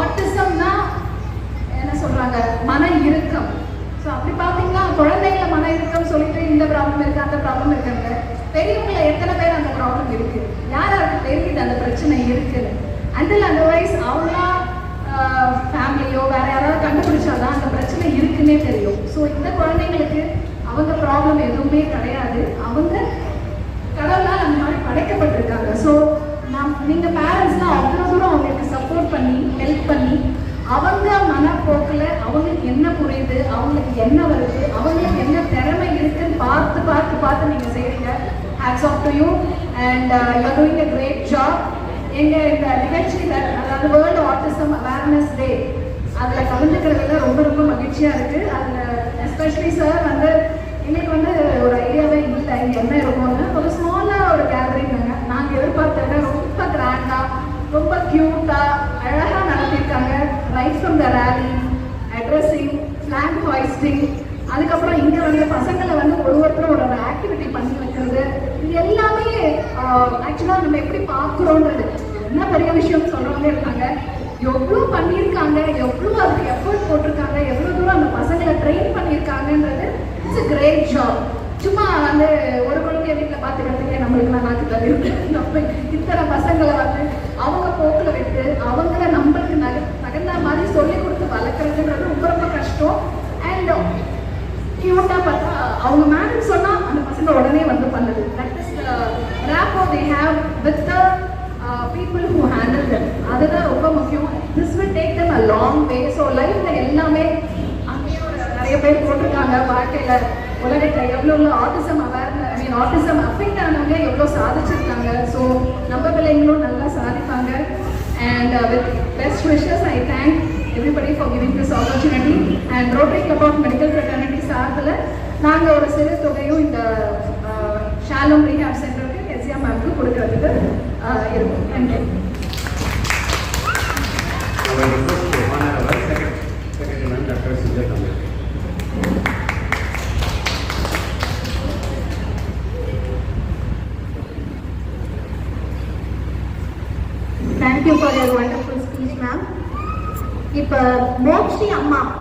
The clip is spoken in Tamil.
ஆட்டிசம்னா என்ன சொல்றாங்க, மன இறுக்கம். ஸோ அப்படி பார்த்தீங்கன்னா குழந்தைங்கள மன இறுக்கம் சொல்லிட்டு இந்த ப்ராப்ளம் இருக்கு அந்த ப்ராப்ளம் இருக்காங்க. பெரியவங்கள எத்தனை பேர் அந்த ப்ராப்ளம் இருக்கு, யாருக்கு தெரியுது அந்த பிரச்சனை இருக்குன்னு. அண்டில் அதர்வைஸ் அவங்களா ஃபேமிலியோ வேற யாராவது கண்டுபிடிச்சாதான் அந்த பிரச்சனை இருக்குன்னே தெரியும். ஸோ இந்த குழந்தைங்களுக்கு அவங்க ப்ராப்ளம் எதுவுமே கிடையாது, அவங்க கடவுளால் அந்த மாதிரி படைக்கப்பட்டிருக்காங்க. ஸோ நீங்கள் பேரண்ட்ஸ்லாம் அவ்வளோ தூரம் அவங்களுக்கு சப்போர்ட் பண்ணி ஹெல்ப் பண்ணி அவங்க மனப்போக்கில் அவங்களுக்கு என்ன புரியுது, அவங்களுக்கு என்ன வருது, அவங்களுக்கு என்ன திறமை இருக்குன்னு பார்த்து பார்த்து பார்த்து நீங்கள் செய்கிறீங்க. Hats off to you and you are doing a great job. எங்கள் இந்த நிகழ்ச்சியில், அதாவது வேர்ல்டு ஆட்டிசம் அவேர்னஸ் டே, அதில் கலந்துக்கிறதுல ரொம்ப ரொம்ப மகிழ்ச்சியாக இருக்குது. அதில் எஸ்பெஷலி சார் வந்து எங்களுக்கு வந்து ஒரு ஐடியாவே இல்லை இங்கே என்ன இருக்கும்னு. ஒரு ஸ்மாலாக ஒரு கேதரிங்காங்க. நாங்கள் எதிர்பார்த்தத ரொம்ப கிராண்டாக ரொம்ப க்யூட்டாக அழகாக நடத்தியிருக்காங்க. Right from the rally, addressing, flag hoisting, அதுக்கப்புறம் இங்கே வந்து பசங்களை வந்து ஒருத்தரும் ஒரு ஆக்டிவிட்டி பண்ணி வைக்கிறது, இது எல்லாமே ஆக்சுவலாக நம்ம எப்படி பார்க்குறோன்றது என்ன பெரிய விஷயம் சொல்கிறவங்க இருக்காங்க. எவ்வளோ பண்ணியிருக்காங்க, எவ்வளோ அதுக்கு எஃபர்ட் போட்டிருக்காங்க, எவ்வளோ தூரம் அந்த பசங்களை ட்ரெயின் பண்ணியிருக்காங்கன்றது இட்ஸ் அ கிரேட் ஜாப். சும்மா வந்து ஒரு குழந்தைய வீட்டில் பார்த்துக்கிறதுக்கே நம்மளுக்குலாம் நாக்கு தள்ளி இருக்கு. நம்ம இத்தனை பசங்களை வந்து அவங்க போக்கில் விட்டு அவங்கள நம்மளுக்கு தகுந்த மாதிரி சொல்லிக் கொடுத்து வளர்க்குறதுன்றது ரொம்ப ரொம்ப கஷ்டம். அண்ட் கியூட்டாக பார்த்தா அவங்க மேடம் சொன்னால் அந்த பசங்க உடனே வந்து பண்ணுது. That is rapport they have with the people who handle them. அதுதான் ரொம்ப முக்கியம். This will take them a long way. So லைஃப்பில் எல்லாமே அங்கேயே நிறைய பேர் போட்டிருக்காங்க. வாழ்க்கையில் உலகத்தில் எவ்வளோ ஆட்டிசம் ஆட்டிசம் அஃபெக்ட் ஆனவங்க எவ்வளோ சாதிச்சிருக்காங்க. ஸோ நம்ம பிள்ளைங்களும் நல்லா சாதிப்பாங்க. And with best wishes I thank everybody for giving this opportunity. and Rotary Club of Medical Fraternity சார்பில் நாங்கள் ஒரு சிறு தொகையும் இந்த ஷாலோம் ரீஹாப் சென்டருக்கு எஸ்யா மேம்க்கு கொடுக்கறதுக்கு இருக்கும். நன்றி. Thank you for your wonderful speech, ma'am. இப்போ மோக்ஷி அம்மா